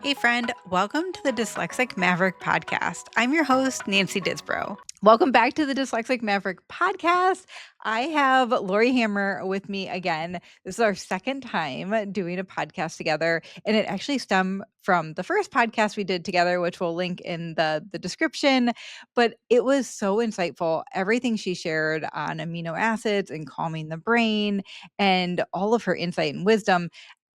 Hey, friend, welcome to the Dyslexic Maverick podcast. I'm your host, Nancy Disbrow. Welcome back to the Dyslexic Maverick podcast. I have Lori Hammer with me again. This is our second time doing a podcast together, and it actually stemmed from the first podcast we did together, which we'll link in the description. But it was so insightful. Everything she shared on amino acids and calming the brain and all of her insight and wisdom.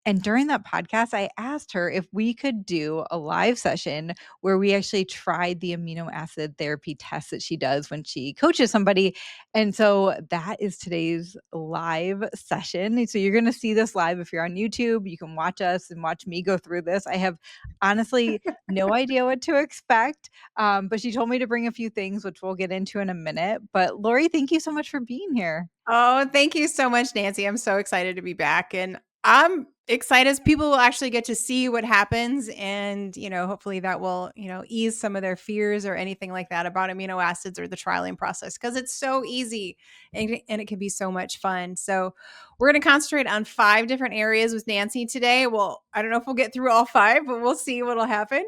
And during that podcast, I asked her if we could do a live session where we actually tried the amino acid therapy test that she does when she coaches somebody. And so that is today's live session. So you're going to see this live if you're on YouTube. You can watch us and watch me go through this. I have honestly no idea what to expect, but she told me to bring a few things, which we'll get into in a minute. But Lori, thank you so much for being here. Oh, thank you so much, Nancy. I'm so excited to be back. And I'm excited as people will actually get to see what happens. And, hopefully that will, ease some of their fears or anything like that about amino acids or the trialing process because it's so easy and it can be so much fun. So, we're going to concentrate on 5 different areas with Nancy today. Well, I don't know if we'll get through all 5, but we'll see what'll happen.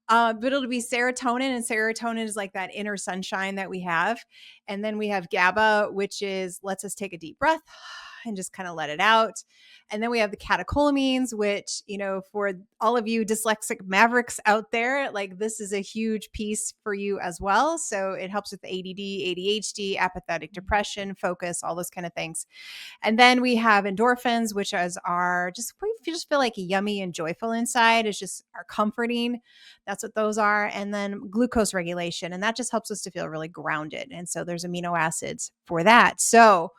But it'll be serotonin, and serotonin is like that inner sunshine that we have. And then we have GABA, which is lets us take a deep breath and just kind of let it out. And then we have the catecholamines, which, for all of you dyslexic mavericks out there, like this is a huge piece for you as well. So it helps with ADD, ADHD, apathetic depression, focus, all those kind of things. And then we have endorphins, which is our we just feel like yummy and joyful inside. It's just our comforting. That's what those are. And then glucose regulation. And that just helps us to feel really grounded. And so there's amino acids for that. So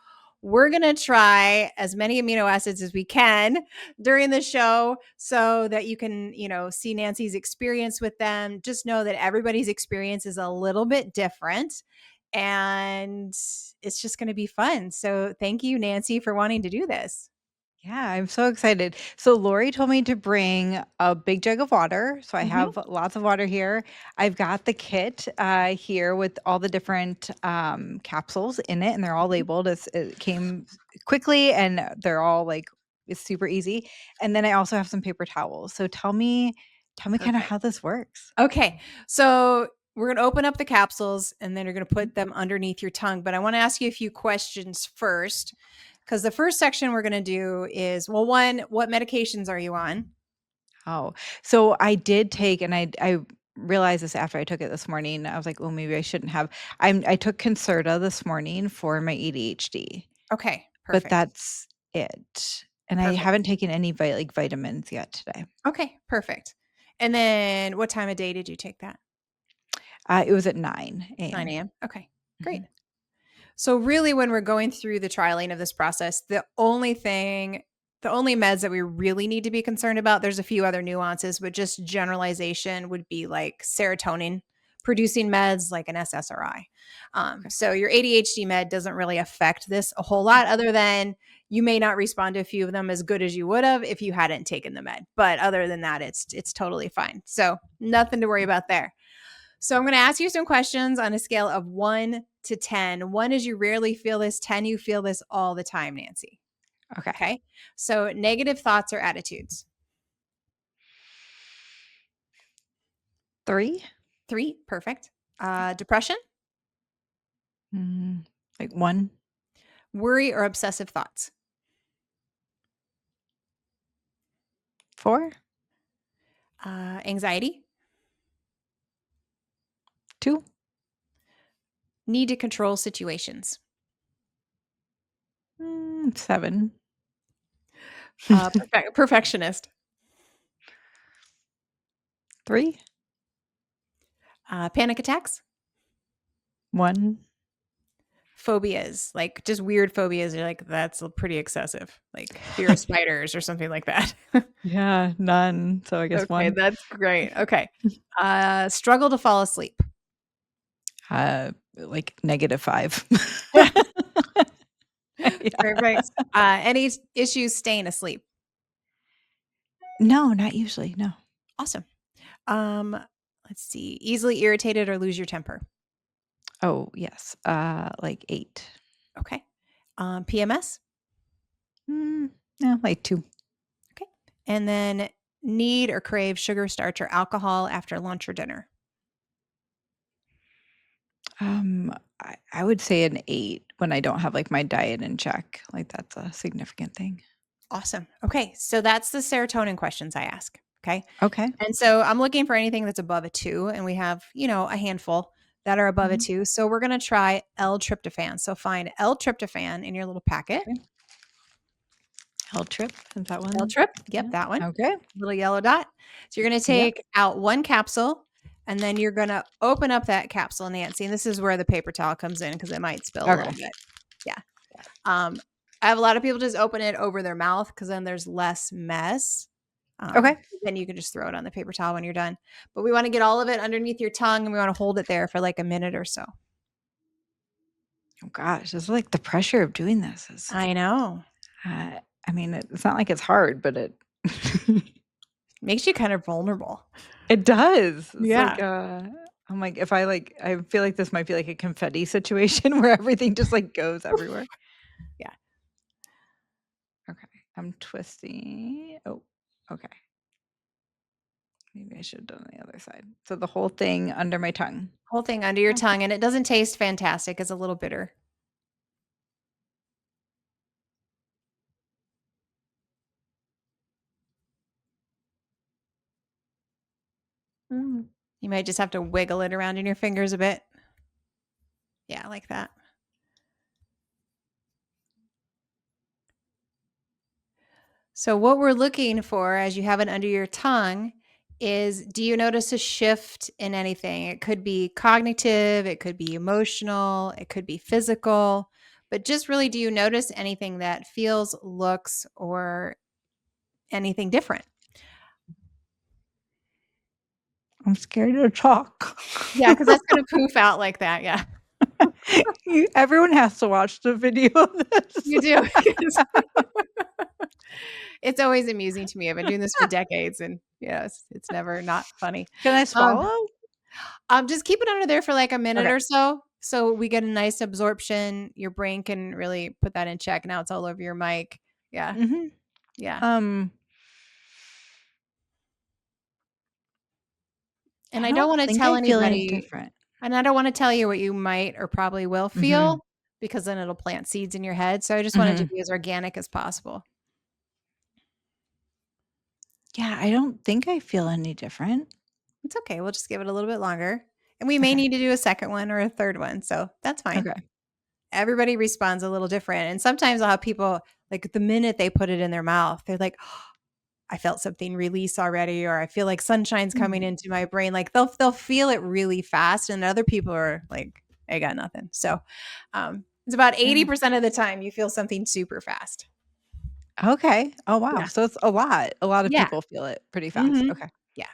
we're going to try as many amino acids as we can during the show so that you can, see Nancy's experience with them. Just know that everybody's experience is a little bit different and it's just going to be fun. So thank you, Nancy, for wanting to do this. Yeah, I'm so excited. So Lori told me to bring a big jug of water. So I Mhm. have lots of water here. I've got the kit here with all the different capsules in it, and they're all labeled. It came quickly, and they're all like it's super easy. And then I also have some paper towels. So tell me kind of Perfect. how this works. Okay. So we're going to open up the capsules and then you're going to put them underneath your tongue. But I want to ask you a few questions first because the first section we're going to do is well, one, what medications are you on? Oh, so I did take, and I realized this after I took it this morning. I was like, oh, maybe I shouldn't have. I took Concerta this morning for my ADHD. Okay. But Perfect. that's it, and I Perfect. haven't taken any vitamins yet today. Okay. Perfect. And then what time of day did you take that? It was at 9 9 AM. a.m. Okay. Great. Mhm. So really when we're going through the trialing of this process, the only meds that we really need to be concerned about, there's a few other nuances, but just generalization would be like serotonin producing meds like an SSRI. Okay. So your ADHD med doesn't really affect this a whole lot other than you may not respond to a few of them as good as you would have if you hadn't taken the med. But other than that, it's totally fine. So nothing to worry about there. So I'm going to ask you some questions on a scale of 1 to 10. 1 is you rarely feel this, 10 you feel this all the time, Nancy. Okay. Okay? So negative thoughts or attitudes. 3? 3, perfect. Depression, Mm, like 1? worry or obsessive thoughts. 4? Anxiety, 2? need to control situations. 7? Perfectionist, 3? panic attacks, 1? phobias, like just weird phobias. You're like, that's pretty excessive, like fear of spiders or something like that. Yeah, none. So I guess Okay, 1. that's great. Okay. Struggle to fall asleep. Like -5. Yeah. Perfect. Any issues staying asleep? No, not usually, no. Awesome. Um, let's see. Easily irritated or lose your temper. Oh, yes, like 8. Okay. PMS. Mm, no, like 2. Okay. And then need or crave sugar, starch, or alcohol after lunch or dinner? I would say an 8 when I don't have, like, my diet in check, like, that's a significant thing. Awesome. Okay, so that's the serotonin questions I ask. Okay. Okay. And so I'm looking for anything that's above a 2, and we have, a handful that are above a Mhm. 2. So we're going to try L-tryptophan. So find L-tryptophan in your little packet. Okay. L-trip, is that one? L-trip. Yep, Yeah. that one. Okay. Little yellow dot. So you're going to Yep. take out one capsule, and then you're going to open up that capsule, Nancy. And this is where the paper towel comes in because it might spill a little Okay. bit. Yeah. I have a lot of people just open it over their mouth because then there's less mess. Okay. Then you can just throw it on the paper towel when you're done. But we want to get all of it underneath your tongue, and we want to hold it there for like a minute or so. Oh gosh, it's like the pressure of doing this is, I know. I mean, it's not like it's hard, but it Makes you kind of vulnerable. it does. It's Yeah. like, I'm like, if I feel like this might be like a confetti situation where everything just, like, goes everywhere. Yeah. Okay, I'm twisting. Oh, okay. Maybe I should have done the other side. So the whole thing under my tongue. Whole thing under your Oh, tongue, and it doesn't taste fantastic. It's a little bitter. mm. You might just have to wiggle it around in your fingers a bit. Yeah, like that. So, what we're looking for as you have it under your tongue is, do you notice a shift in anything? It could be cognitive, it could be emotional, it could be physical, but just really, do you notice anything that feels, looks, or anything different? I'm scared to talk. Yeah, because that's going to poof out like that. Yeah, Everyone has to watch the video of this. you do. It's always amusing to me. I've been doing this for decades, and yes, it's never not funny. Can I Um, swallow? Just keep it under there for like a minute Okay. or so. So we get a nice absorption. Your brain can really put that in check. Now it's all over your mic. Yeah. Mhm. Yeah. Um, And I I don't don't want to think tell I feel any anybody, different. and I don't want to tell you what you might or probably will Mhm. feel because then it'll plant seeds in your head. So I just wanted to Mhm. be as organic as possible. Yeah, I don't think I feel any different. It's okay. We'll just give it a little bit longer. And we may Okay. need to do a second one or a third one. So that's fine. Okay. Everybody responds a little different. And sometimes I'll have people like the minute they put it in their mouth, they're like, I felt something release already, or I feel like sunshine's coming Mm. into my brain. Like they'll feel it really fast, and other people are like, I got nothing. So it's about Yeah. 80% of the time you feel something super fast. Okay. Oh, wow. Yeah. So it's a lot. A lot of Yeah. people feel it pretty fast. Hmm. Okay. Yeah.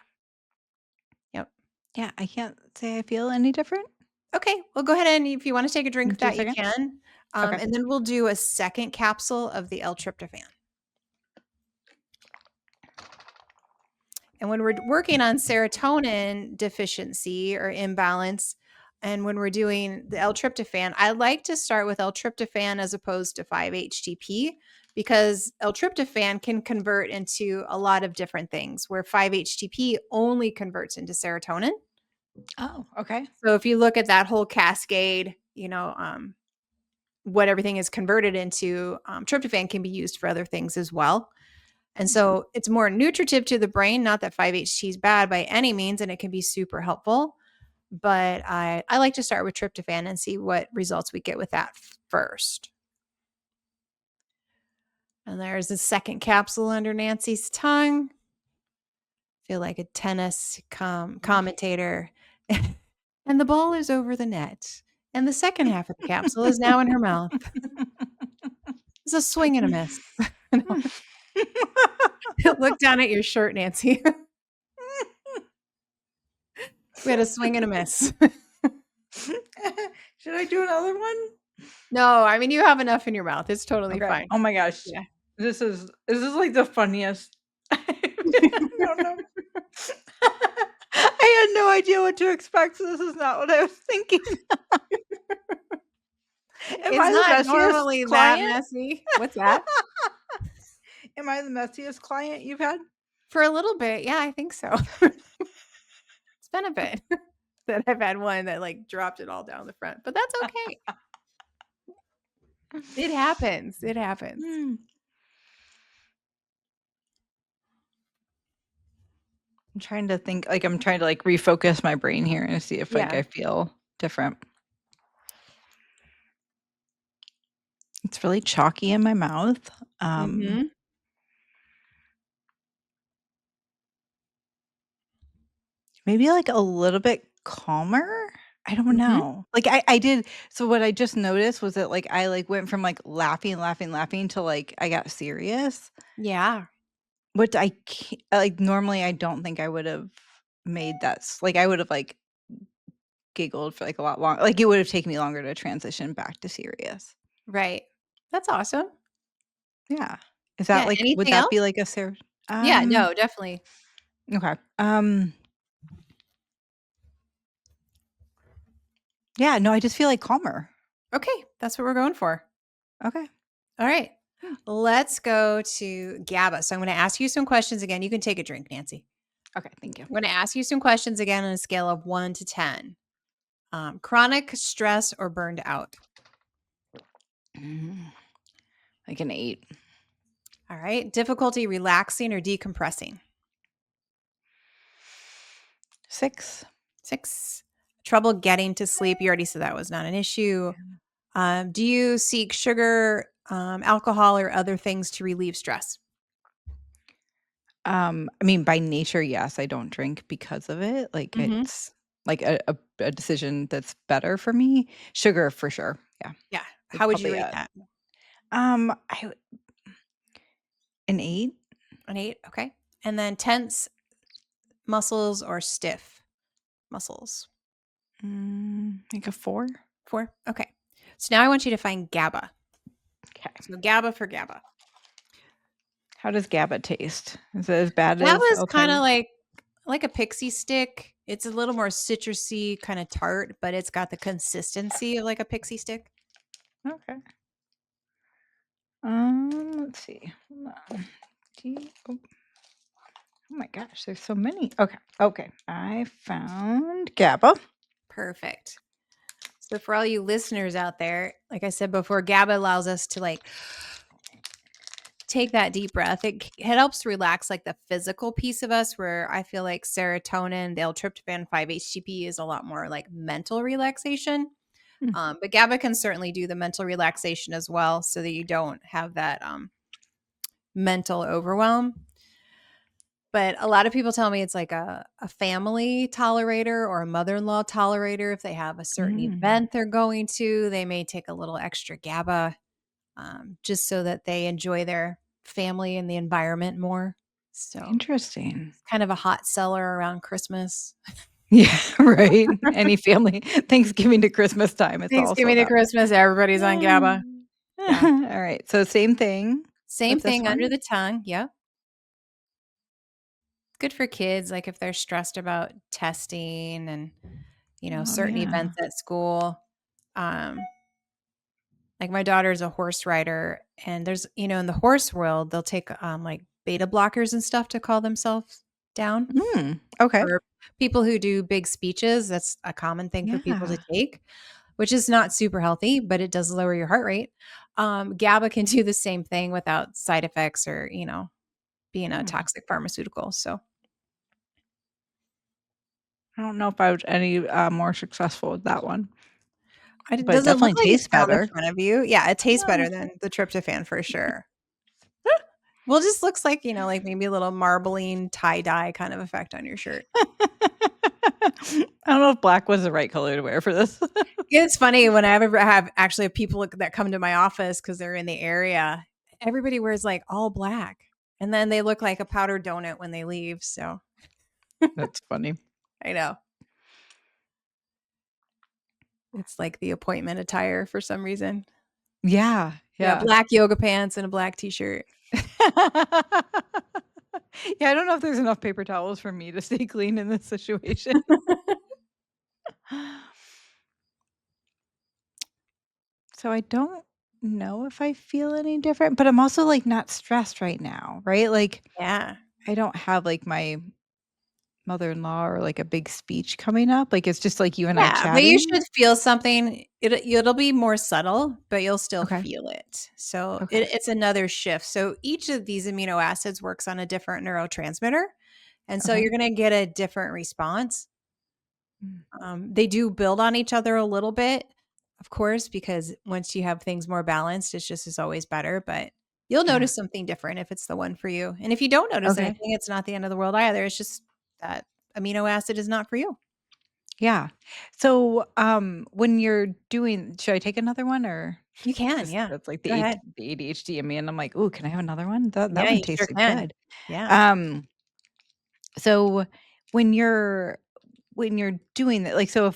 Yep. Yeah, I can't say I feel any different Okay. Well, go ahead, and if you want to take a drink in of 2 that, you seconds. can. Okay. And then we'll do a second capsule of the L-tryptophan. And when we're working on serotonin deficiency or imbalance, and when we're doing the L-tryptophan, I like to start with L-tryptophan as opposed to 5-HTP because L-tryptophan can convert into a lot of different things where 5-HTP only converts into serotonin. Oh, okay. So if you look at that whole cascade, what everything is converted into, tryptophan can be used for other things as well. And so it's more nutritive to the brain, not that 5-HT is bad by any means, and it can be super helpful. But I like to start with tryptophan and see what results we get with that first. And there's a second capsule under Nancy's tongue. Feel like a tennis commentator. And the ball is over the net. And the second half of the capsule is now in her mouth. It's a swing and a miss. Look down at your shirt, Nancy. We had a swing and a miss. Should I do another one? No, I mean, you have enough in your mouth. It's totally Okay. fine. Oh my gosh. Yeah. This is like the funniest. I don't know. I had no idea what to expect, so this is not what I was thinking. Am It's I the not messiest normally that client? messy. What's that? Am I the messiest client you've had? For a little bit, yeah, I think so. It's been a bit that I've had one that, like, dropped it all down the front, but that's okay. It happens, it happens. Mm. I'm trying to think, like, I'm trying to, like, refocus my brain here and see if, like, Yeah. I feel different. It's really chalky in my mouth. Um, Mhm. maybe, like, a little bit calmer? I don't Mhm. know. Like, I did so what I just noticed was that, like, I, like, went from, like, laughing, laughing, laughing to, like, I got serious, Yeah. which I ca like, normally, I don't think I would've made that like, I would've, like, giggled for, like, a lot longer. Like, it would've taken me longer to transition back to serious. Right. That's awesome. Yeah. Is that, Yeah, like would anything that be, else? like, a ser Yeah, no, definitely. okay. Yeah, no, I just feel, like, calmer. Okay, that's what we're going for. Okay. All right. Hmm. Let's go to GABA. So I'm gonna ask you some questions again. You can take a drink, Nancy. Okay, thank you. I'm gonna ask you some questions again on a scale of 1 to 10. Chronic stress or burned out? Mm, like an 8. All right. Difficulty relaxing or decompressing? 6. 6. Trouble getting to sleep. You already said that was not an issue. Do you seek sugar, alcohol, or other things to relieve stress? I mean, by nature, yes, I don't drink because of it. Like, Hmm. it's, like, a decision that's better for me. Sugar for sure, yeah. Yeah. It's How would you probably rate a that? I w an 8? An 8. Okay. And then tense muscles or stiff muscles? Like a 4? 4. Okay. So now I want you to find GABA. Okay. So GABA for GABA. How does GABA taste? Is it as bad GABA as is kind of L-tyrosine? like a pixie stick. It's a little more citrusy, kind of tart, but it's got the consistency of like a pixie stick. Okay. Let's see. Hold on. Oh, oh my gosh, there's so many. Okay. Okay. I found GABA. Perfect. So for all you listeners out there, like I said before, GABA allows us to like take that deep breath. It helps relax like the physical piece of us where I feel like serotonin, the L-tryptophan 5-HTP is a lot more like mental relaxation. Mm. But GABA can certainly do the mental relaxation as well so that you don't have that mental overwhelm. But a lot of people tell me it's like a family tolerator or a mother-in-law tolerator. If they have a certain Mm. event they're going to, they may take a little extra GABA just so that they enjoy their family and the environment more. So Interesting. it's kind of a hot seller around Christmas. Yeah, right. Any family Thanksgiving to Christmas time, it's all Thanksgiving sold to out. Christmas, everybody's on GABA. Mm. Yeah. Alright, so same thing Same with this thing under one? the tongue. Yep. Good for kids, like if they're stressed about testing and, Oh, certain yeah. events at school. Um, like my daughter's a horse rider, and there's, in the horse world, they'll take like beta blockers and stuff to calm themselves down. Okay. For people who do big speeches, that's a common thing for people to Yeah. take, which is not super healthy, but it does lower your heart rate. GABA can do the same thing without side effects or, being a Hmm. toxic pharmaceutical. So I don't know if I was any, more successful with that one, it but it doesn't look definitely like it's tastes down the better. front of you. Yeah, it tastes No. better than the tryptophan for sure. Well, it just looks like, like maybe a little marbling tie-dye kind of effect on your shirt. I don't know if black was the right color to wear for this. It's funny when I ever have actually people that come to my office because they're in the area, everybody wears like all black. And then they look like a powdered donut when they leave. So That's funny. I know. It's like the appointment attire for some reason. Yeah, Yeah, yeah. black yoga pants and a black t-shirt. Yeah, I don't know if there's enough paper towels for me to stay clean in this situation. So I don't know if I feel any different, but I'm also, like, not stressed right now, right? Like, Yeah. I don't have, like, my mother-in-law or, like, a big speech coming up, like, it's just, like, you and I Yeah, but you chatting? should feel something. It'll be more subtle, but you'll still Okay, feel it. So okay. it's another shift. So each of these amino acids works on a different neurotransmitter, and so Okay. you're gonna get a different response. Mm, They do build on each other a little bit, of course, because once you have things more balanced, it's just is always better, but you'll yeah. notice something different if it's the one for you. And if you don't notice Okay. anything, it's not the end of the world either. It's just that amino acid is not for you. Yeah. So, when you're doing should I take another one or You can, just yeah. that's like Go ahead. The ADHD in me, and I'm like, "Ooh, can I have another one? That Yeah, one you sure tasted can. good." Yeah. Um, so when you're doing that, like, so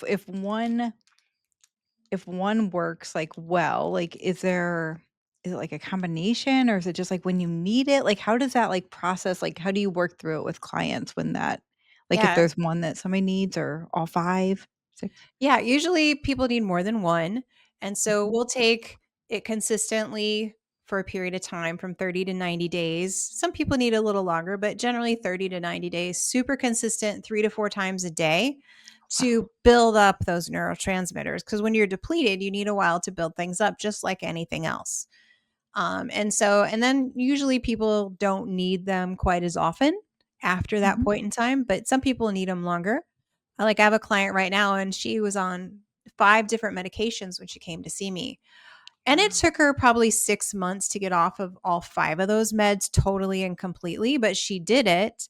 if one works, like, well, like, is it, like, a combination, or is it just, like, when you need it? Like, how does that, like, process like, how do you work through it with clients when that like, if Yeah. there's one that somebody needs or all 5, 6? Yeah, usually people need more than one, and so Mhm. we'll take it consistently for a period of time from 30 to 90 days. Some people need a little longer, but generally 30 to 90 days, super consistent 3 to 4 times a day Wow. to build up those neurotransmitters because when you're depleted, you need a while to build things up just like anything else. And then usually people don't need them quite as often after that Mhm. point in time, but some people need them longer. I have a client right now, and she was on 5 different medications when she came to see me. And it Wow. took her probably 6 months to get off of all 5 of those meds totally and completely, but she did it.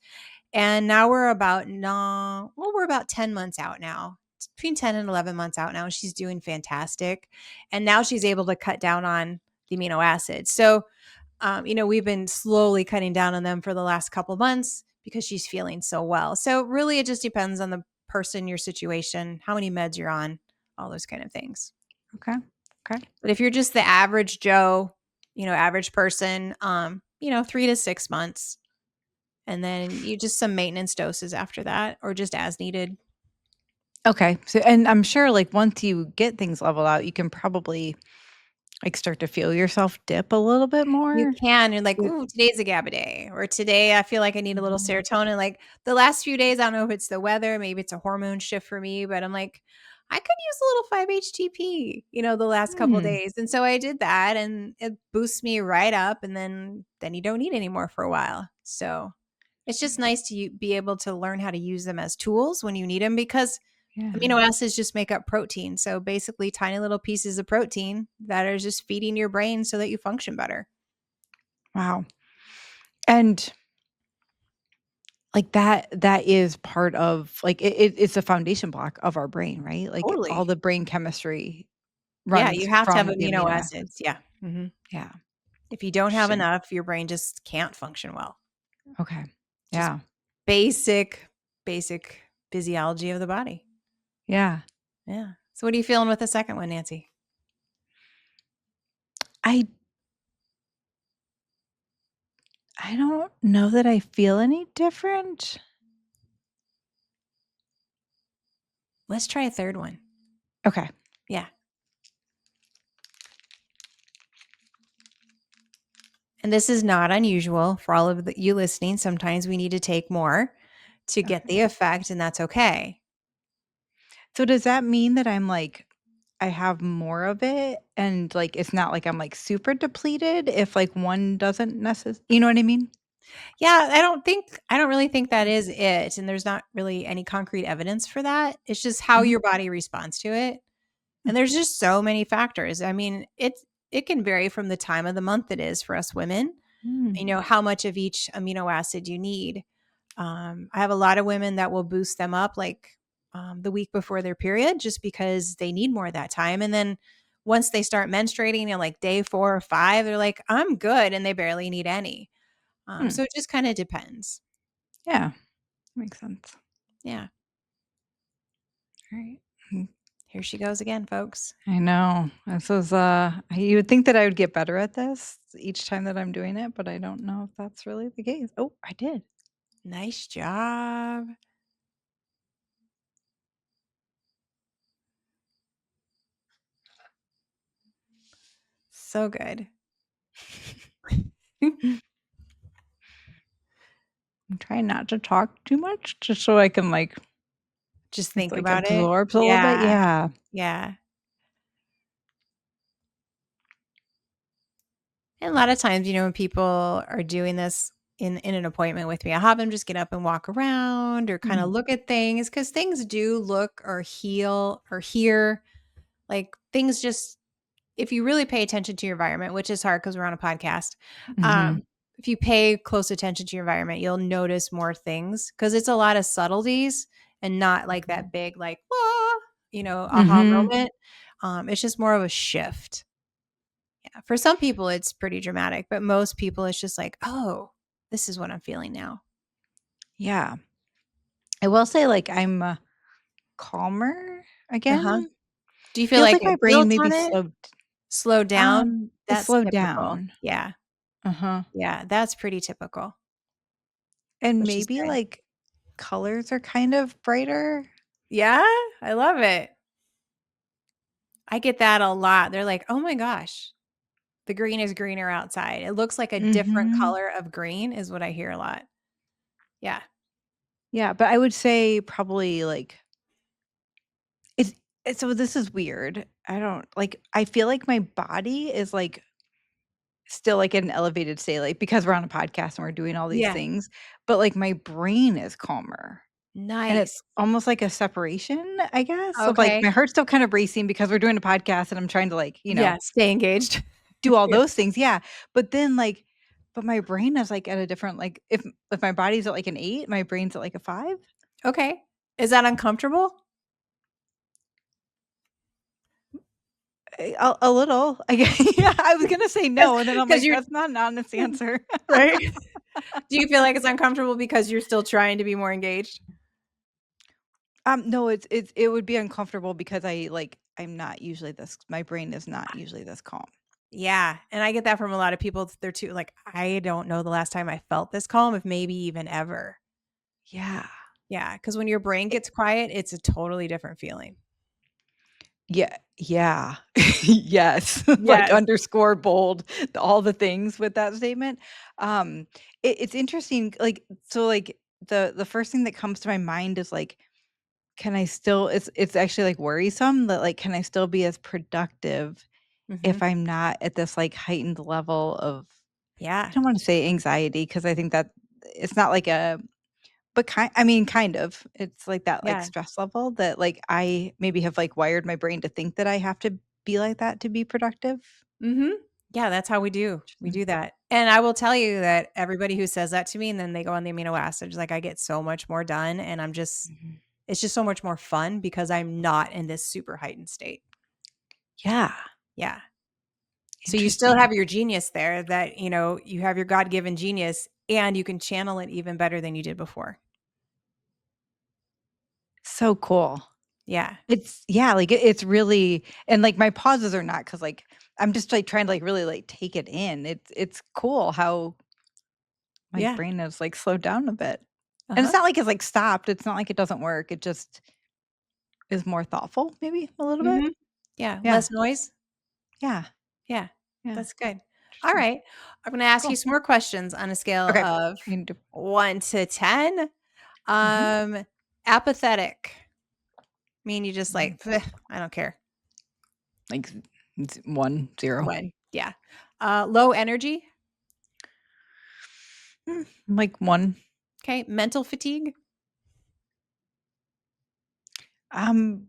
And now we're about no, well, we're about 10 months out now. It's between 10 and 11 months out now. She's doing fantastic. And now she's able to cut down on the amino acids. So, we've been slowly cutting down on them for the last couple months because she's feeling so well. So, really, it just depends on the person, your situation, how many meds you're on, all those kind of things. Okay. Okay. But if you're just the average Joe, average person, 3 to 6 months. And then you just some maintenance doses after that or just as needed. Okay. So and I'm sure, like, once you get things leveled out, you can probably, like, start to feel yourself dip a little bit You more? can. You're like, Yeah. "Ooh, today's a GABA day," or "Today I feel like I need a little Mhm. serotonin." Like, the last few days, I don't know if it's the weather, maybe it's a hormone shift for me, but I'm like, "I could use a little 5-HTP," the last couple Hmm. days, and so I did that, and it boosts me right up, and then you don't need any more for a while. So, it's just nice to be able to learn how to use them as tools when you need them because Yeah. amino acids just make up protein. So, basically, tiny little pieces of protein that are just feeding your brain so that you function better. Wow. And, like, that is part of like, it's a foundation block of our brain, right? Like, all Totally. the brain chemistry Yeah, runs you have to have from the amino amino acids. acids. Yeah. Mhm. Yeah. If you don't have Interesting. enough, your brain just can't function well. Okay. Just Yeah. basic, basic physiology of the body. Yeah. Yeah. So what are you feeling with the second one, Nancy? I I don't know that I feel any different. Let's try a third one. Okay. Yeah. And this is not unusual for all of you listening. Sometimes we need to take more to get Okay. the effect, and that's okay. So does that mean that I'm like I have more of it and like it's not like I'm like super depleted if like one doesn't you know what I mean? Yeah, I don't really think that is it, and there's not really any concrete evidence for that. It's just how Mhm. your body responds to it. Mm, And there's just so many factors. I mean, it can vary from the time of the month it is for us women, mm, how much of each amino acid you need. I have a lot of women that will boost them up like the week before their period just because they need more at that time. And then once they start menstruating, like day 4 or 5, they're like, I'm good. And they barely need any. mm. So it just kind of depends. Yeah, makes sense. Yeah. All right. Mm, Here she goes again, folks. I know. This is you would think that I would get better at this each time that I'm doing it, but I don't know if that's really the case. Oh, I did. Nice job. So good. I'm trying not to talk too much just so I can, like, Just it's, think like, about it. absorbs a little bit. Yeah. Yeah. Yeah. And a lot of times, when people are doing this in an appointment with me, I have them just get up and walk around or kind of Mhm. look at things because things do look or heal or hear like things just if you really pay attention to your environment, which is hard because we're on a podcast, Mhm. if you pay close attention to your environment, you'll notice more things because it's a lot of subtleties and not like that big, like, "Wah," aha Mhm. moment. It's just more of a shift. Yeah. For some people, it's pretty dramatic, but most people, it's just like, oh, this is what I'm feeling now. Yeah. I will say, like, I'm, calmer Uh huh. again. Do you feel Feels like like my it brain built maybe on it, slowed down? it That's slowed typical. down. Yeah. Uh-huh. Yeah. That's pretty typical, And which is maybe, good. like, colors are kind of brighter. Yeah, I love it. I get that a lot. They're like, "Oh my gosh, the green is greener outside. It looks like a different Mhm. color of green," is what I hear a lot. Yeah. Yeah, but I would say probably, like, it's so this is weird. I don't like, I feel like my body is, like, still, like, in an elevated state, like, because we're on a podcast and we're doing all these Yeah. things, but, like, my brain is calmer. And it's Nice. almost like a separation, I guess? So, like, Okay. my heart's still kind of racing because we're doing a podcast and I'm trying to, like, Yeah, stay engaged. do all Yeah. those things, yeah. But then, like, but my brain is, like, at a different, like, if my body's at, like, an 8, my brain's at, like, a 5? Okay. Is that uncomfortable? A little, I gue yeah, I was gonna say Because no, and then I'm 'cause like, you're "That's not an honest answer." right? Do you feel like it's uncomfortable because you're still trying to be more engaged? No, it would be uncomfortable because I'm not usually this my brain is not usually this calm. Yeah, and I get that from a lot of people. They're too like, "I don't know the last time I felt this calm, if maybe even ever." Yeah. Yeah, because when your brain It gets quiet, it's a totally different feeling. Yeah, yeah. Yes, like, Yes. underscore, bold, all the things with that statement. Um, it's interesting, like, so, like, the first thing that comes to my mind is, like, can I still it's actually, like, worrisome that, like, can I still be as productive Mhm. if I'm not at this, like, heightened level of I Yeah. don't wanna say anxiety because I think that it's not like a but kind of. It's like that, like, Yeah. stress level that, like, I maybe have, like, wired my brain to think that I have to be like that to be productive. Mhm. Yeah, that's how we do. We Interesting. do that. And I will tell you that everybody who says that to me and then they go on the amino acids, like, I get so much more done, and Mhm. it's just so much more fun because I'm not in this super heightened state. Yeah, Yeah. So you still interesting. have your genius there that, you have your God-given genius and you can channel it even better than you did before. So cool. Yeah. It's yeah, like, it's really and, like, my pauses are not because like, I'm just, like, trying to, like, really, like, take it in. It's cool how my Yeah. brain has, like, slowed down a bit. And it's Uh-huh. not like it's, like, stopped. It's not like it doesn't work. It just is more thoughtful maybe a little bit. Mhm. Yeah, Yeah. less noise. Yeah. Yeah, Yeah. that's good. All Interesting. right. I'm gonna ask you Cool. some more questions on a scale Okay. of We can do 1 to 10. mhm. Um, apathetic, mean you just Mhm. like, "Bleh, I don't care." Like 1, 0. 1, yeah. Low energy, Like 1. okay. Mental fatigue, Um,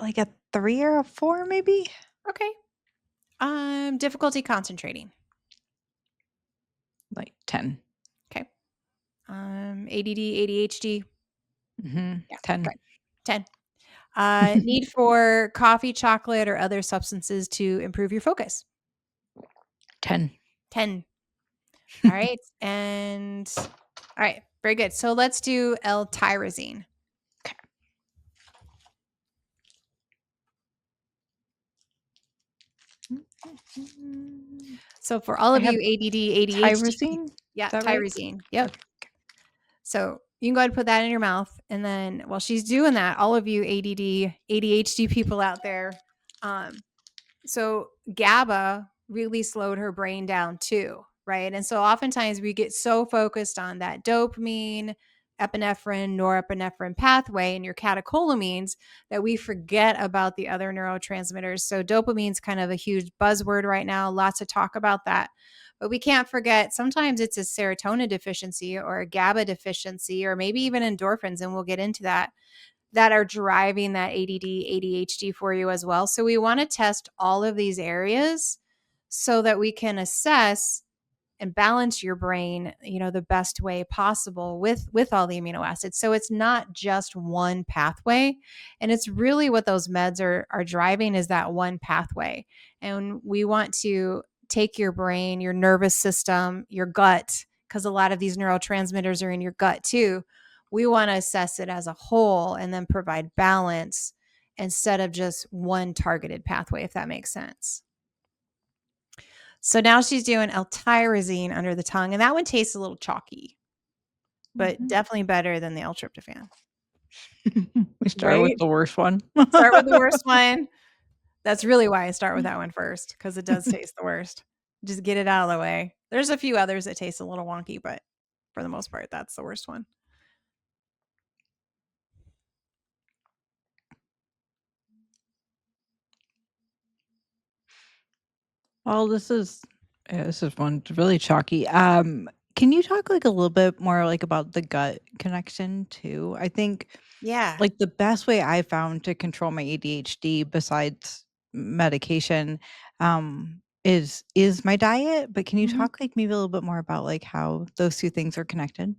like a 3 or a 4 maybe? okay. Difficulty concentrating, Like 10. okay. ADD, ADHD, yeah, 10. good. 10. Need for coffee, chocolate, or other substances to improve your focus, 10. 10. All right. And all right. Very good. So let's do L-tyrosine. So for all I of have you ADD, ADHD tyrosine, is yeah, that right? tyrosine. Yep. Okay. So you can go ahead and put that in your mouth. And then while she's doing that, all of you ADD, ADHD people out there, so GABA really slowed her brain down too. right? And so oftentimes we get so focused on that dopamine, epinephrine, norepinephrine pathway and your catecholamines that we forget about the other neurotransmitters. So dopamine's kind of a huge buzzword right now, lots of talk about that. But we can't forget sometimes it's a serotonin deficiency or a GABA deficiency or maybe even endorphins, and we'll get into that, that are driving that ADD, ADHD for you as well. So we want to test all of these areas so that we can assess and balance your brain, the best way possible with all the amino acids. So it's not just one pathway, and it's really what those meds are driving is that one pathway. And we want to take your brain, your nervous system, your gut, because a lot of these neurotransmitters are in your gut too. We want to assess it as a whole and then provide balance instead of just one targeted pathway, if that makes sense. So now she's doing L-tyrosine under the tongue, and that one tastes a little chalky, but Mhm. definitely better than the L-tryptophan, We start with right? the worst one. Start with the worst one. That's really why I start with that one first, because it does taste the worst. Just get it out of the way. There's a few others that taste a little wonky, but for the most part, that's the worst one. Well, this is one really chalky. Can you talk like a little bit more like about the gut connection too? I think Yeah. like the best way I found to control my ADHD besides medication is my diet, but can you Mhm. talk like maybe a little bit more about like how those two things are connected?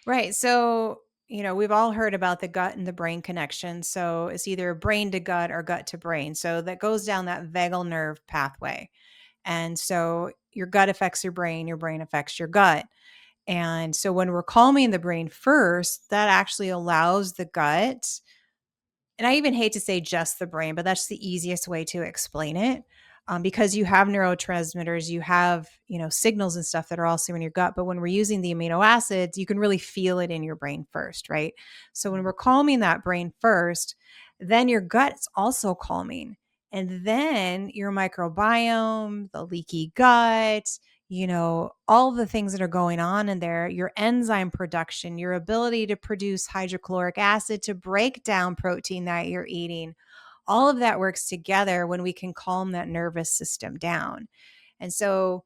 Right. So, we've all heard about the gut and the brain connection. So it's either brain to gut or gut to brain. So that goes down that vagal nerve pathway. And so your gut affects your brain affects your gut. And so when we're calming the brain first, that actually allows the gut, and I even hate to say just the brain, but that's the easiest way to explain it. Because you have neurotransmitters, you have, signals and stuff that are also in your gut. But when we're using the amino acids, you can really feel it in your brain first, right? So when we're calming that brain first, then your gut's also calming. And then your microbiome, the leaky gut, all the things that are going on in there, your enzyme production, your ability to produce hydrochloric acid to break down protein that you're eating, all of that works together when we can calm that nervous system down. And so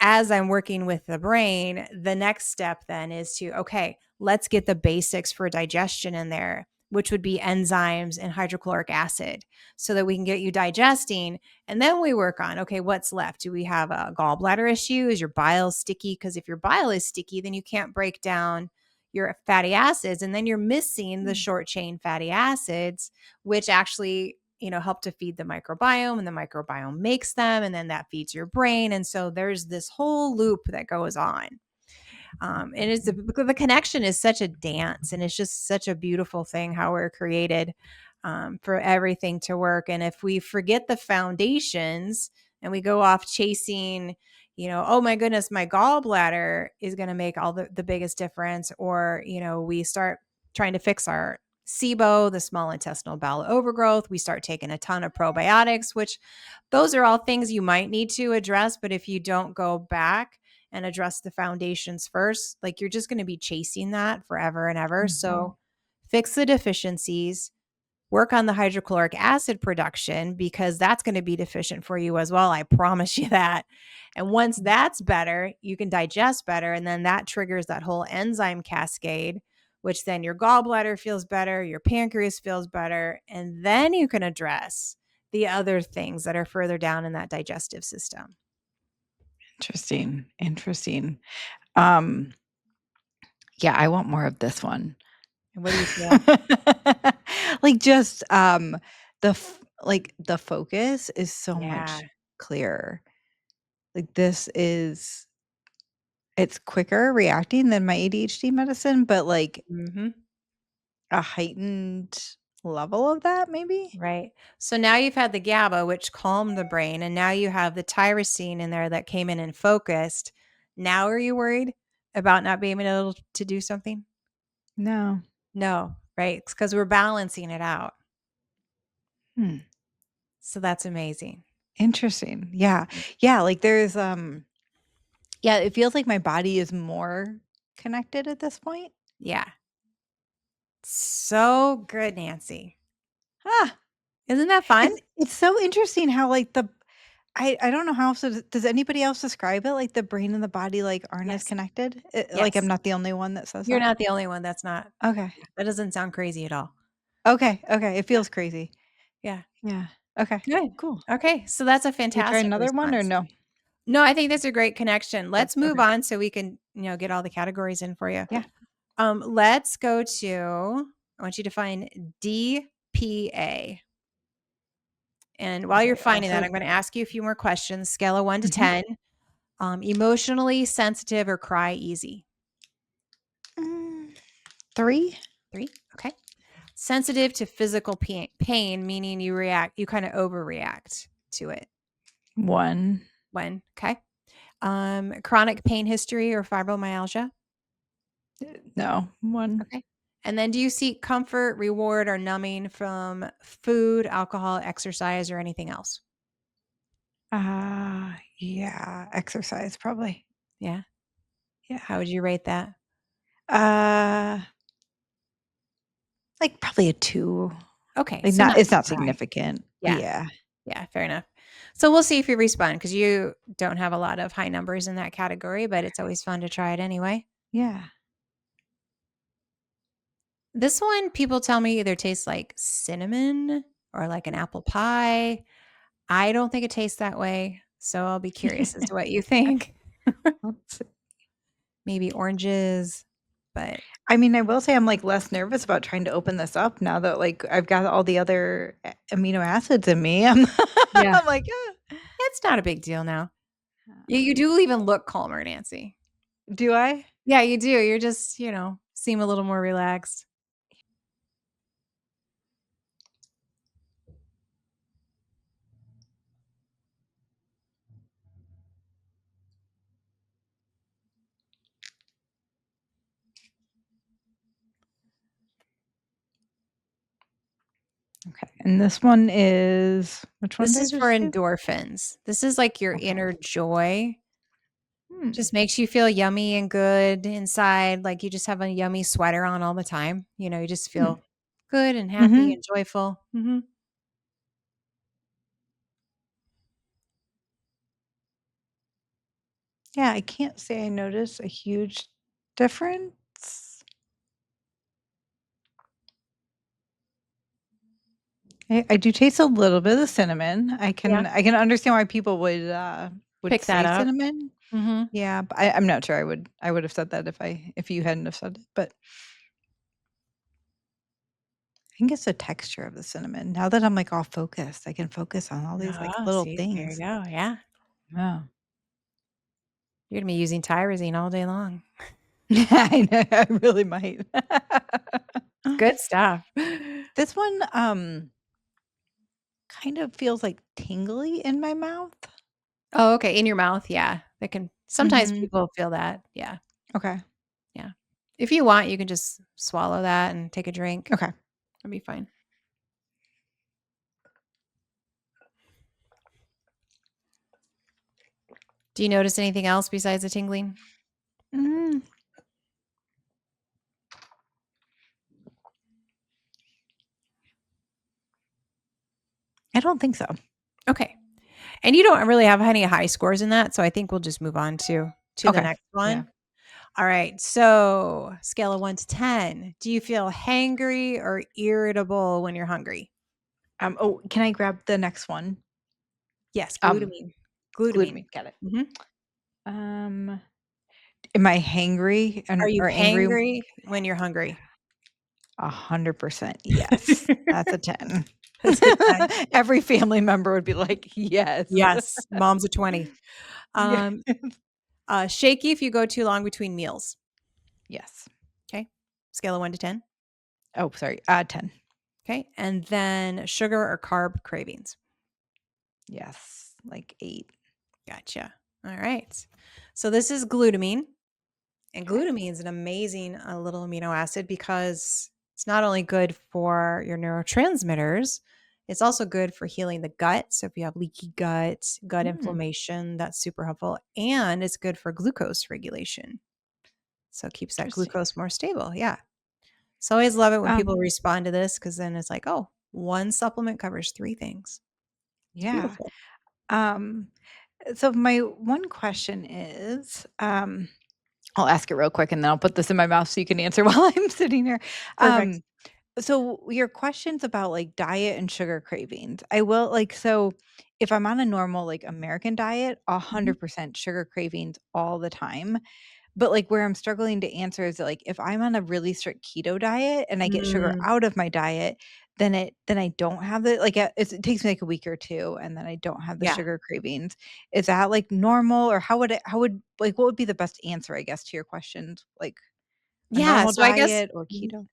as I'm working with the brain, the next step then is to, okay, let's get the basics for digestion in there, which would be enzymes and hydrochloric acid, so that we can get you digesting. And then we work on, okay, what's left? Do we have a gallbladder issue? Is your bile sticky? Because if your bile is sticky, then you can't break down your fatty acids. And then you're missing the Mm. short chain fatty acids, which actually help to feed the microbiome, and the microbiome makes them, and then that feeds your brain. And so there's this whole loop that goes on. And the connection is such a dance, and it's just such a beautiful thing how we're created, for everything to work. And if we forget the foundations and we go off chasing, oh my goodness, my gallbladder is going to make all the biggest difference, or, we start trying to fix our SIBO, the small intestinal bowel overgrowth. We start taking a ton of probiotics, which those are all things you might need to address. But if you don't go back and address the foundations first, like you're just going to be chasing that forever and ever. Mhm. So fix the deficiencies, work on the hydrochloric acid production, because that's going to be deficient for you as well. I promise you that. And once that's better, you can digest better. And then that triggers that whole enzyme cascade, which then your gallbladder feels better, your pancreas feels better. And then you can address the other things that are further down in that digestive system. Interesting. Interesting. Um, yeah, I want more of this one. And what do you feel? Like, just, the focus is so Yeah. much clearer. Like, it's quicker reacting than my ADHD medicine, but, like, Hmm. a heightened level of that maybe? Right. So now you've had the GABA, which calmed the brain, and now you have the tyrosine in there that came in and focused. Now, are you worried about not being able to do something? No. No, right? Because we're balancing it out. Hmm, So that's amazing. interesting. Yeah. Yeah, like, there's, Yeah, it feels like my body is more connected at this point. Yeah. So good, Nancy. Ah, Isn't that fun? it's so interesting how, like, I don't know how else does anybody else describe it? Like, the brain and the body, like, aren't as Yes. connected? Like, I'm Yes. not the only one that says You're that? not the only one that's not. Okay. That doesn't sound crazy at all. Okay, it Yeah. feels crazy. Yeah. Yeah. Okay, Good. cool. Okay. So that's a We try fantastic another one or response. no? No, I think that's a great connection. Good, Let's move okay. on so we can, get all the categories in for you. Yeah. Let's go to, I want you to find DPA. And while you're Okay, finding that, also I'm going to ask you a few more questions. Scale of 1 to Mhm. 10. Emotionally sensitive or cry easy? Mm, 3? 3. Okay. Sensitive to physical pain, meaning you kind of overreact to it. 1. When? Okay. Chronic pain history or fibromyalgia? No, 1. Okay. And then do you seek comfort, reward, or numbing from food, alcohol, exercise, or anything else? Yeah, exercise probably. Yeah. Yeah. How would you rate that? Uh, like, probably a 2. Okay. Like, So not not it's not super high. significant. Yeah. Yeah. Yeah. Fair enough. So we'll see if you respond because you don't have a lot of high numbers in that category, but it's always fun to try it anyway. Yeah. This one, people tell me either tastes like cinnamon or like an apple pie. I don't think it tastes that way. So I'll be curious as to what you think. Let's see. Maybe oranges, but I mean, I will say I'm, like, less nervous about trying to open this up now that, like, I've got all the other amino acids in me. I'm yeah, I'm like, it's not a big deal now. You do even look calmer, Nancy. Do I? Yeah, you do. You're just, seem a little more relaxed. Okay, and this one is which one This did I is for just do? endorphins. This is like your Okay. inner joy. Hmm, Just makes you feel yummy and good inside, like you just have a yummy sweater on all the time. You just hmm, feel good and happy mhm. and joyful. Mhm. Yeah, I can't say I noticed a huge difference. I do taste a little bit of the cinnamon. I Yeah. can I can understand why people would Pick that say up. cinnamon. Mhm. Yeah, but I'm not sure I would have said that if you hadn't have said it, but I think it's the texture of the cinnamon. Now that I'm, like, all focused, I can focus on all these, like, Ah, little see, there you things. go. Yeah. Yeah. You're gonna be using tyrosine all day long. I know, I really might. It's good stuff. This one, kind of feels, like, tingly in my mouth. Oh, okay, in your mouth, yeah. That can sometimes Mhm. people feel that, yeah, Okay, yeah. If you want, you can just swallow that and take a drink. okay. That'll be fine. Do you notice anything else besides the tingling? Mm, I don't think so. Okay. And you don't really have any high scores in that, so I think we'll just move on to the Okay. next Yeah. one. All right. So, scale of 1 to 10. Do you feel hangry or irritable when you're hungry? Oh, can I grab the next one? Yes, Um, glutamine. Glutamine. glutamine, got it. Mhm. Um, am I hangry Are and you or angry? hangry when you're hungry? 100% yes. That's a 10. That's a 10. Every family member would be like, "Yes." Yes, mom's a 20. Yeah. Um, shaky if you go too long between meals. Yes. Okay. Scale of 1 to 10. Oh, sorry, 10. Okay. And then sugar or carb cravings. Yes, like 8. Gotcha. All right. So this is glutamine. And Okay. glutamine is an amazing little amino acid because it's not only good for your neurotransmitters, It's also good for healing the gut. So if you have leaky gut, gut Mm, inflammation, that's super helpful. And it's good for glucose regulation. So it keeps that interesting. glucose more stable. Yeah. So I always love it when people Um, respond to this because then it's like, oh, one supplement covers three things. It's yeah. beautiful. Um, so my one question is, I'll ask it real quick and then I'll put this in my mouth so you can answer while I'm sitting here. Perfect. Um, so your questions about like diet and sugar cravings, I will like so if I'm on a normal like American diet, Mhm. 100% sugar cravings all the time. But, like, where I'm struggling to answer is that, like, if I'm on a really strict keto diet and I get sugar Mm, out of my diet, then I don't have the like, it takes me, like, a week or 2, and then I don't have the yeah. sugar cravings. Is that, like, normal, or how would like, what would be the best answer, I guess, to your questions? Like, a Yeah. normal So I guess, diet or mhm. keto?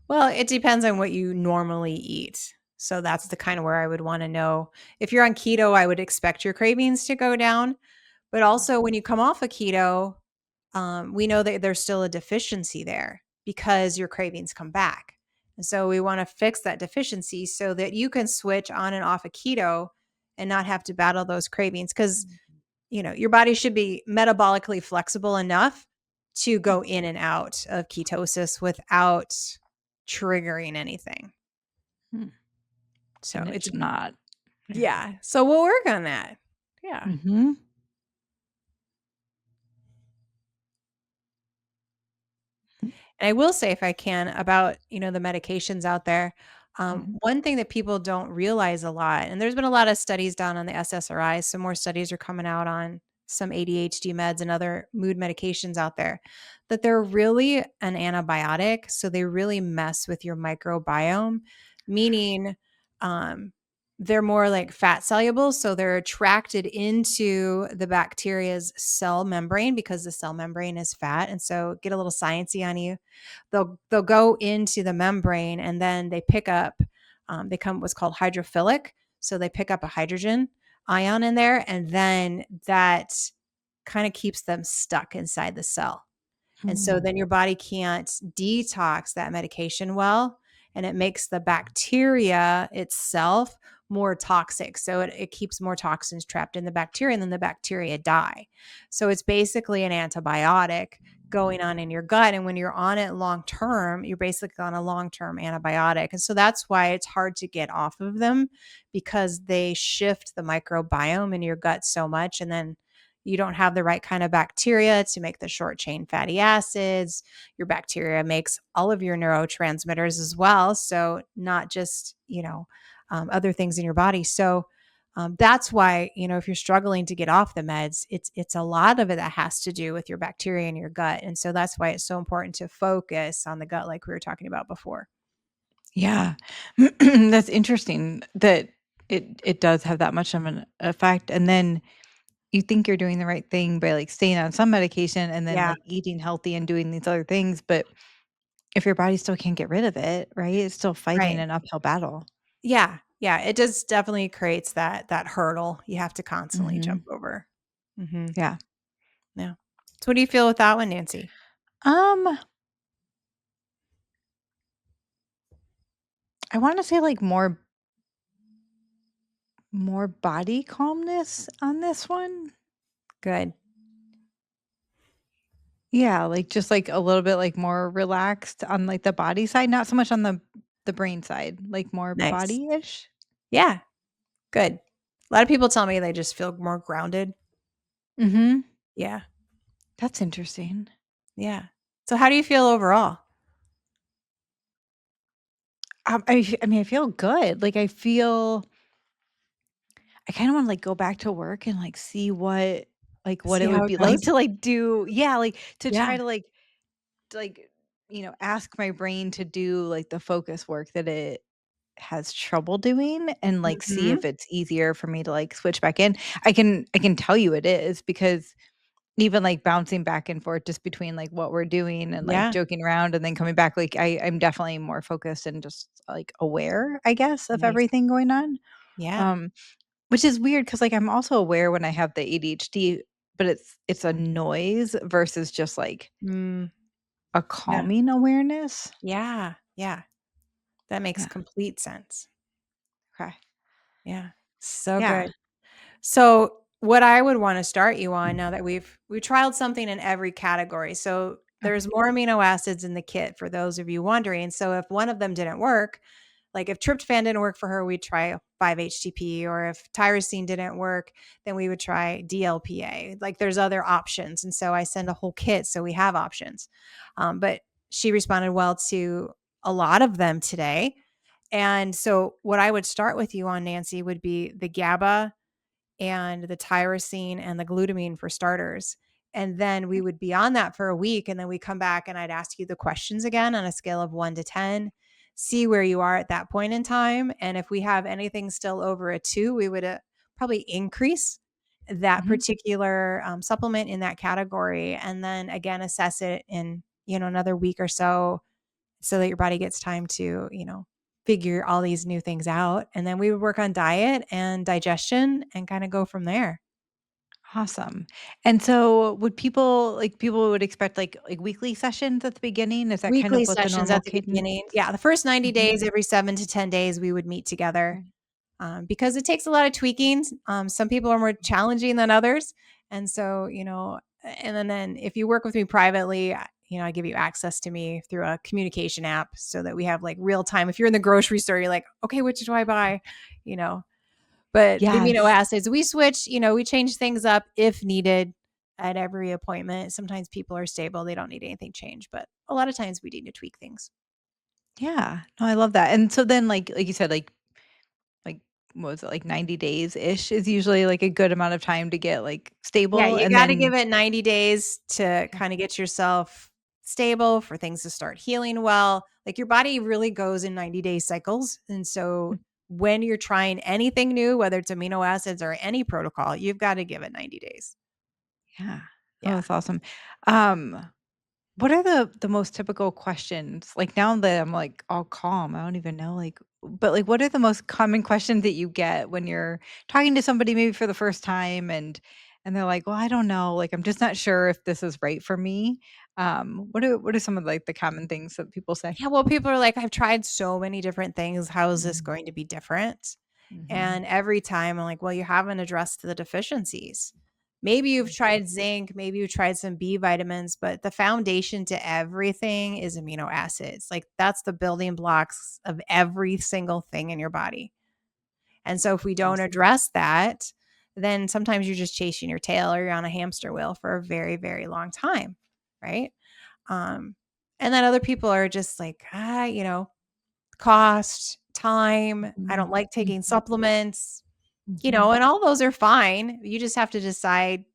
Well, it depends on what you normally eat. So that's the kind of where I would want to know. If you're on keto, I would expect your cravings to go down. But also, when you come off of keto, we know that there's still a deficiency there because your cravings come back. And so we want to fix that deficiency so that you can switch on and off of keto and not have to battle those cravings. Because, your body should be metabolically flexible enough to go in and out of ketosis without triggering anything. Mhm, So and it's, it's not. Yeah. yeah. So we'll work on that. Yeah. Mhm, And I will say, if I can, about, the medications out there. mhm, One thing that people don't realize a lot, and there's been a lot of studies done on the SSRIs. Some more studies are coming out on some ADHD meds and other mood medications out there, that they're really an antibiotic. So they really mess with your microbiome, meaning um, they're more like fat soluble. So they're attracted into the bacteria's cell membrane because the cell membrane is fat. And so, get a little sciencey on you, they'll go into the membrane and then they pick up they come what's called hydrophilic, so they pick up a hydrogen ion in there, and then that kind of keeps them stuck inside the cell. And so mhm, then your body can't detox that medication well, and it makes the bacteria itself more toxic. So it keeps more toxins trapped in the bacteria, and then the bacteria die. So it's basically an antibiotic going on in your gut. And when you're on it long term, you're basically on a long term antibiotic. And so that's why it's hard to get off of them, because they shift the microbiome in your gut so much. And then you don't have the right kind of bacteria to make the short chain fatty acids. Your bacteria makes all of your neurotransmitters as well. So, not just, other things in your body. So, that's why, if you're struggling to get off the meds, it's a lot of it that has to do with your bacteria in your gut. And so that's why it's so important to focus on the gut, like we were talking about before. yeah. That's interesting that it does have that much of an effect, and then you think you're doing the right thing by, like, staying on some medication and then, Yeah. like, eating healthy and doing these other things, but if your body still can't get rid of it, right, it's still fighting Right. an uphill battle. Yeah. Yeah. It just definitely creates that hurdle you have to constantly jump Mhm. over. Hmm. Yeah. Yeah. So what do you feel with that one, Nancy? Um, I wanna say, like, more body calmness on this one. Good. Yeah, like, just, like, a little bit, like, more relaxed on, like, the body side, not so much on the brain side, like, more Nice. body-ish. Yeah. Good. A lot of people tell me they just feel more grounded. Mhm. Yeah. That's interesting. Yeah. So how do you feel overall? I mean, I feel good. Like, I kinda wanna, like, go back to work and, like, see what See it would how it be like goes? to, like, do yeah, like, to Yeah. try to, ask my brain to do, like, the focus work that it has trouble doing and, like, see Mhm. if it's easier for me to, like, switch back in. I can tell you it is because even, like, bouncing back and forth just between, like, what we're doing and, like, Yeah. joking around and then coming back, like, I'm definitely more focused and just, like, aware, I guess, of Nice. everything going on. Yeah. Um, which is weird because like, I'm also aware when I have the ADHD, but it's a noise versus just, like, Mm. a Yeah. calming awareness. Yeah. Yeah. That makes Yeah. complete sense. Okay. Yeah. So Yeah. good. So what I would want to start you on now that we've trialed something in every category. So there's Okay. more amino acids in the kit for those of you wondering. So if one of them didn't work, like if tryptophan didn't work for her, we'd try 5-HTP, or if tyrosine didn't work, then we would try DLPA. Like there's other options. And so I send a whole kit so we have options. But she responded well to a lot of them today. And so what I would start with you on, Nancy, would be the GABA and the tyrosine and the glutamine for starters. And then we would be on that for a week. And then we come back and I'd ask you the questions again on a scale of 1 to 10, see where you are at that point in time. And if we have anything still over a 2, we would probably increase that Mhm. particular supplement in that category. And then again, assess it in, another week or so that your body gets time to, figure all these new things out. And then we would work on diet and digestion and kind of go from there. Awesome. And so would people would expect like weekly sessions at the beginning? Is that kind Weekly of what the sessions normal at the cadence? beginning. Yeah, the first 90 Mhm. days, every 7 to 10 days, we would meet together, Okay. because it takes a lot of tweaking. Some people are more challenging than others. And so, and then if you work with me privately, I give you access to me through a communication app so that we have like real time. If you're in the grocery store, you're like, okay, which do I buy? You know, But the amino Yes. acids, we switch, we change things up if needed at every appointment. Sometimes people are stable, they don't need anything changed, but a lot of times we need to tweak things. Yeah. No, I love that. And so then like you said, like what was it, like 90 days-ish is usually like a good amount of time to get like Yeah, stable you and got to then give it 90 days to okay. kind of get yourself stable, for things to start healing well. Like your body really goes in 90-day cycles. And so Mm, when you're trying anything new, whether it's amino acids or any protocol, you've got to give it 90 days. yeah. Oh, Yeah. that's awesome. Um, what are the most typical questions? Like now that I'm like all calm, I don't even know but like what are the most common questions that you get when you're talking to somebody maybe for the first time and they're like, "Well, I don't know, like I'm just not sure if this is right for me." What are some of like the common things that people say? Yeah, well, people are like, I've tried so many different things. How is this Mhm. going to be different? Mhm. And every time I'm like, well, you haven't addressed the deficiencies. Maybe you've tried zinc, maybe you've tried some B vitamins, but the foundation to everything is amino acids. Like that's the building blocks of every single thing in your body. And so if we don't Awesome. address that, then sometimes you're just chasing your tail or you're on a hamster wheel for a very, very long time. Right. Um, and then other people are just like, cost, time. I don't Mhm. like taking Mhm. supplements, Mhm. and all those are fine. You just have to decide,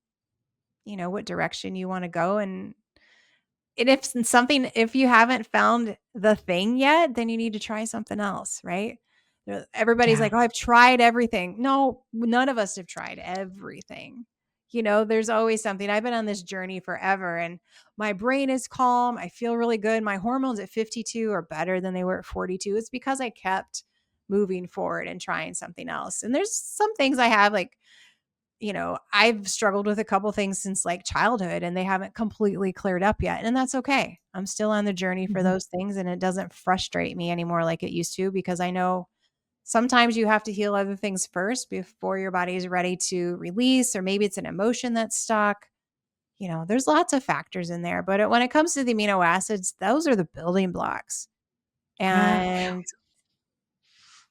what direction you want to go. And if you haven't found the thing yet, then you need to try something else, right? Everybody's Yeah. like, "Oh, I've tried everything." No, none of us have tried everything. There's always something. I've been on this journey forever and my brain is calm. I feel really good. My hormones at 52 are better than they were at 42. It's because I kept moving forward and trying something else. And there's some things I have like I've struggled with a couple things since like childhood and they haven't completely cleared up yet. And that's okay. I'm still on the journey for Mhm. those things and it doesn't frustrate me anymore like it used to, because I know sometimes you have to heal other things first before your body is ready to release, or maybe it's an emotion that's stuck. There's lots of factors in there, but when it comes to the amino acids, those are the building blocks. Yeah. And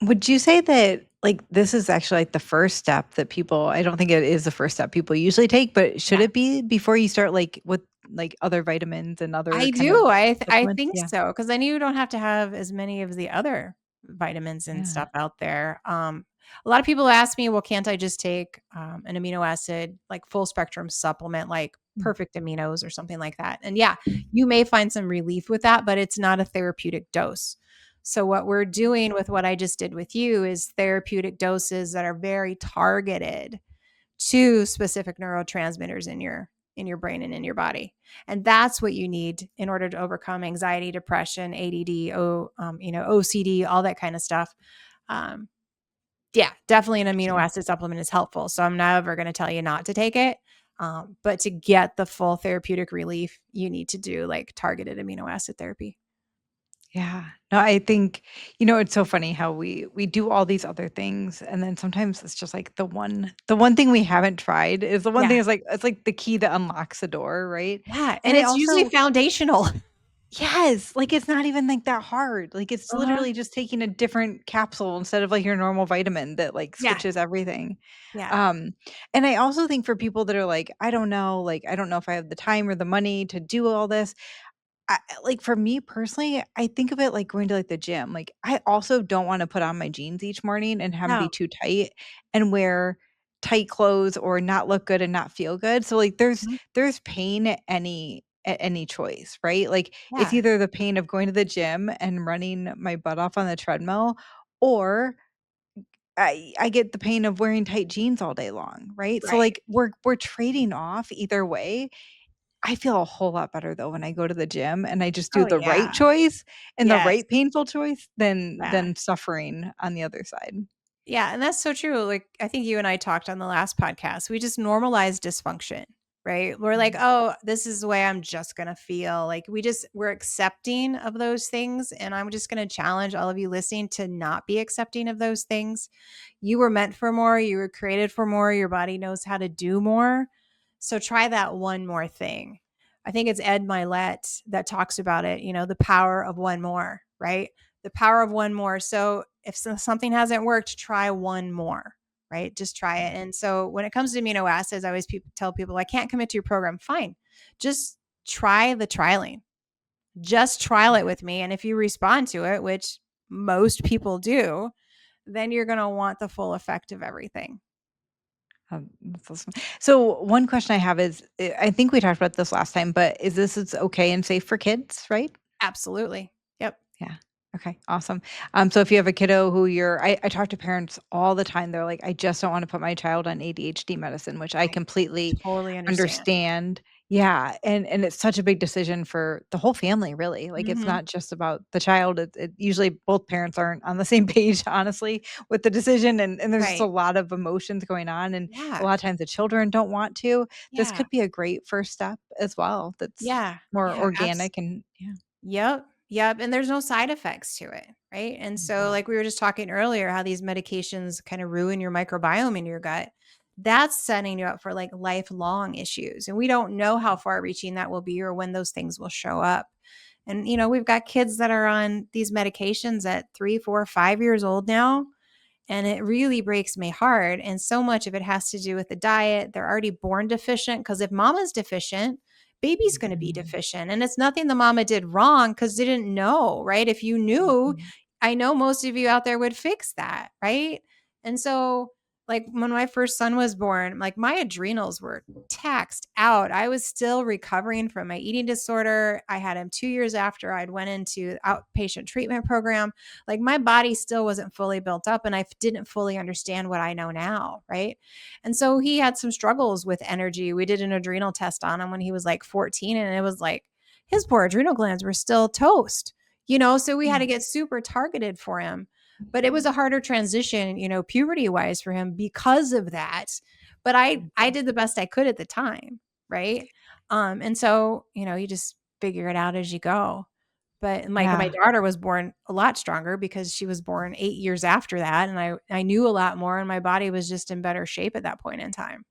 Would you say that, like, this is actually, like, the first step that people I don't think it is the first step people usually take, but should yeah, it be before you start, like, with, like, other vitamins and other I kind of do. I supplements? think Yeah. so, because then you don't have to have as many of the other vitamins and Yeah. stuff out there. A lot of people ask me, well, can't I just take an amino acid, like full spectrum supplement, like Mm. perfect aminos or something like that? And yeah, you may find some relief with that, but it's not a therapeutic dose. So what we're doing with what I just did with you is therapeutic doses that are very targeted to specific neurotransmitters in your brain and in your body. And that's what you need in order to overcome anxiety, depression, ADD, OCD, all that kind of stuff. Um, yeah, definitely an amino Interesting. acid supplement is helpful. So I'm never going to tell you not to take it. But to get the full therapeutic relief, you need to do like targeted amino acid therapy. Yeah. No, I think, it's so funny how we do all these other things, and then sometimes it's just like the one thing we haven't tried is the one Yeah. thing is like it's like the key that unlocks the door, right? Yeah, And and I it's usually also foundational. yes, like it's not even like that hard. Like it's Uh-huh. literally just taking a different capsule instead of like your normal vitamin that like Yeah, switches everything. yeah. Um, and I also think for people that are like, I don't know if I have the time or the money to do all this. Like, for me personally, I think of it like going to, like, the gym. Like, I also don't wanna put on my jeans each morning and have them No. be too tight and wear tight clothes or not look good and not feel good. So, like, Mhm. there's pain at any choice, right? Like, it's Yeah, either the pain of going to the gym and running my butt off on the treadmill, or I get the pain of wearing tight jeans all day long, right? So, right. like, we're trading off either way. I feel a whole lot better though when I go to the gym and I just do Oh, the right yeah. choice and the Yes. right painful choice than Yeah. suffering on the other side. Yeah, and that's so true. Like, I think you and I talked on the last podcast. We just normalize dysfunction, right? We're like, Mhm. "Oh, this is the way I'm just gonna feel." Like, we're accepting of those things, and I'm just gonna challenge all of you listening to not be accepting of those things. You were meant for more, you were created for more, your body knows how to do more. So try that one more thing. I think it's Ed Milet that talks about it, the power of one more, right? The power of one more. So if something hasn't worked, try one more, right? Just try it. And so when it comes to amino acids, I always tell people, I can't commit to your program. Fine. Just try the trialing. Just trial it with me. And if you respond to it, which most people do, then you're going to want the full effect of everything. That's awesome. So one question I have is, I think we talked about this last time, but is this is okay and safe for kids, right? Absolutely. Yep. Yeah. Okay. Awesome. So if you have a kiddo who I talk to parents all the time. They're like, I just don't want to put my child on ADHD medicine, which I I completely totally understand. understand. Yeah. And it's such a big decision for the whole family, really. Like it's Mhm. not just about the child. It usually both parents aren't on the same page, honestly, with the decision. And there's just a Right. lot of emotions going on. And a Yeah. lot of times the children don't want to. This Yeah. could be a great first step as well. That's Yeah. more Yeah. organic and yeah. Yep. Yep. And there's no side effects to it. Right. And so, Mhm. like we were just talking earlier, how these medications kind of ruin your microbiome in your gut. That's setting you up for like lifelong issues. And we don't know how far reaching that will be or when those things will show up. And, we've got kids that are on these medications at 3, 4, 5 years old now. And it really breaks my heart. And so much of it has to do with the diet. They're already born deficient because if mama's deficient, baby's going to be Mhm. deficient. And it's nothing the mama did wrong because they didn't know, right? If you knew, Mhm. I know most of you out there would fix that, right? And so, like when my first son was born, like my adrenals were taxed out. I was still recovering from my eating disorder. I had him 2 years after I'd went into outpatient treatment program. Like my body still wasn't fully built up and I didn't fully understand what I know now, right? And so he had some struggles with energy. We did an adrenal test on him when he was like 14 and it was like his poor adrenal glands were still toast. So we had to Yeah. get super targeted for him. But it was a harder transition, puberty wise for him because of that. But I Mhm. did the best I could at the time, right? And so, you just figure it out as you go. But like my Yeah. daughter was born a lot stronger because she was born 8 years after that, and I knew a lot more, and my body was just in better shape at that point in time.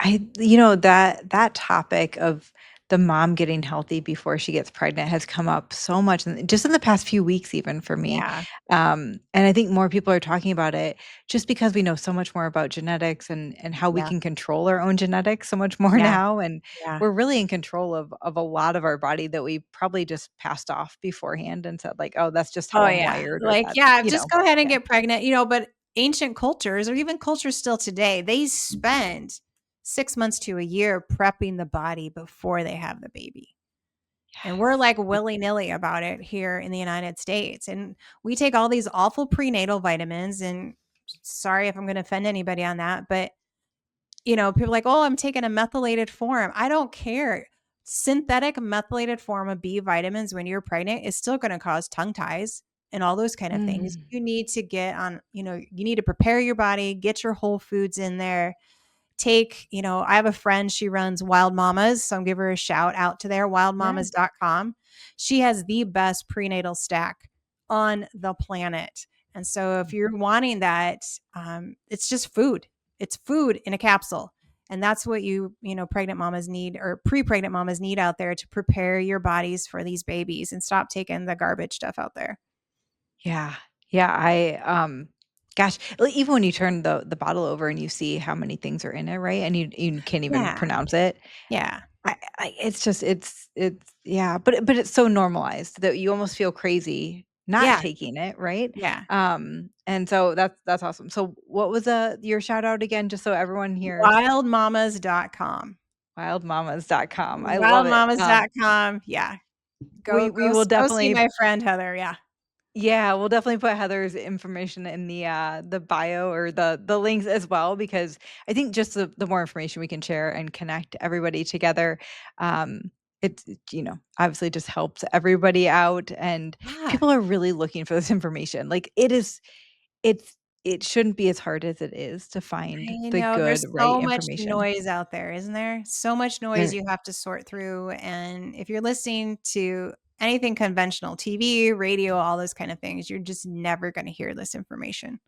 That topic of the mom getting healthy before she gets pregnant has come up so much just in the past few weeks even for me. Yeah. And I think more people are talking about it just because we know so much more about genetics and how we Yeah. can control our own genetics so much more Yeah. now, and Yeah. we're really in control of a lot of our body that we probably just passed off beforehand and said like, "Oh, that's just how Oh, I'm yeah. wired," or Like, that's, yeah, you just know. go ahead and Yeah. get pregnant, but ancient cultures or even cultures still today, they spend 6 months to a year prepping the body before they have the baby. And we're Yes. like willy-nilly about it here in the United States. And we take all these awful prenatal vitamins and sorry if I'm going to offend anybody on that, but people are like, "Oh, I'm taking a methylated form." I don't care. Synthetic methylated form of B vitamins when you're pregnant is still going to cause tongue ties and all those kind of things. Mm. You need to get on, you need to prepare your body, get your whole foods in there. I have a friend, she runs Wild Mamas, so I'm give her a shout out to there, Yeah. wildmamas.com. She has the best prenatal stack on the planet. And so if you're wanting that, it's just food. It's food in a capsule. And that's what pregnant mamas need, or pre-pregnant mamas need out there, to prepare your bodies for these babies and stop taking the garbage stuff out there. Yeah. Yeah, gosh, even when you turn the bottle over and you see how many things are in it, right? And you can't even Yeah. pronounce it. Yeah. It's just yeah, but it's so normalized that you almost feel crazy not Yeah. taking it, right? Yeah. And so that's awesome. So what was your shout out again, just so everyone hears? Wildmamas.com. Wildmamas.com. I love it. Wildmamas.com. Yeah. We will Go see definitely my friend Heather. Yeah. Yeah, we'll definitely put Heather's information in the bio or the links as well, because I think just the more information we can share and connect everybody together, um, obviously just helps everybody out, and Yeah. people are really looking for this information. Like it shouldn't be as hard as it is to find I the know good, there's right so much information. noise out there, isn't there? So much noise There you have to sort through. And if you're listening to anything conventional, TV, radio, all those kind of things, you're just never going to hear this information.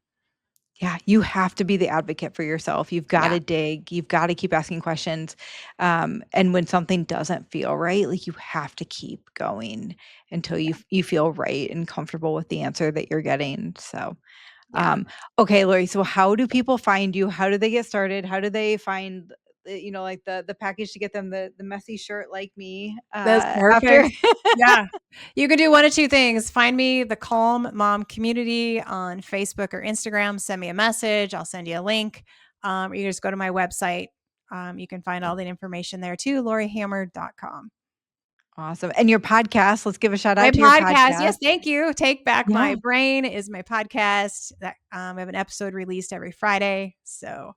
Yeah, you have to be the advocate for yourself. You've Yeah. gotta dig, you've gotta keep asking questions, and when something doesn't feel right, like, you have to keep going until you feel right and comfortable with the answer that you're getting, so, Yeah. okay, Lori, so how do people find you? How do they get started? How do they find, like, the package to get them the messy shirt like me, That's after perfect. Yeah. You can do one of two things. Find me, the Calm Mom Community, on Facebook or Instagram. Send me a message. I'll send you a link. Or you just go to my website. You can find all the information there too, lorihammer.com. Awesome, and your podcast, let's give a shout My out to your podcast. podcast. Yes, thank you. Take Back My Yeah. Brain is my podcast. That I have an episode released every Friday. So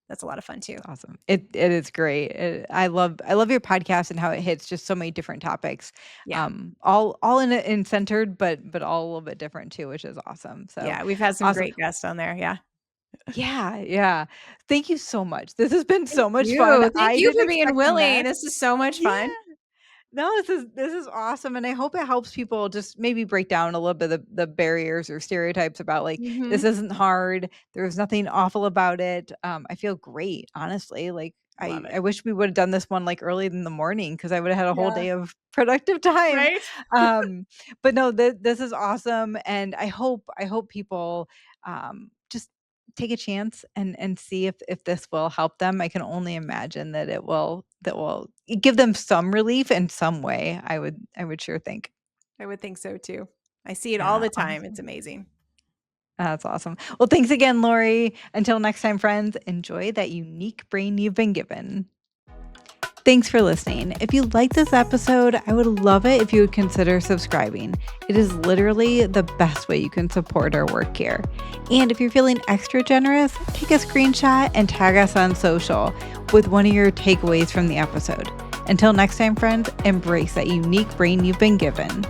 that's a lot of fun too. It's awesome. It is great. I love your podcast and how it hits just so many different topics. Yeah. All in centered, but all a little bit different too, which is awesome. So Yeah. We've had some awesome. great guests on there. Yeah. Yeah, yeah. Thank you so much. This has been Thank so much fun. you. Thank I you didn't for being expect to willing. mess. This is so much Yeah. fun. No, this is awesome, and I hope it helps people just maybe break down a little bit of the barriers or stereotypes about, like, this Mhm. isn't hard. There's nothing awful about it. I feel great, honestly. Like, Love I it. wish we would have done this one, like, early in the morning, because I would have had a whole Yeah. day of productive time. Right? But no, this is awesome, and I hope people just take a chance and see if this will help them. I can only imagine that will give them some relief in some way. I would sure think. I would think so too. I see it all Yeah, the time. It's awesome. amazing. That's awesome. Well, thanks again, Lori. Until next time, friends, enjoy that unique brain you've been given. Thanks for listening. If you like this episode, I would love it if you would consider subscribing. It is literally the best way you can support our work here. And if you're feeling extra generous, take a screenshot and tag us on social with one of your takeaways from the episode. Until next time, friends, embrace that unique brain you've been given.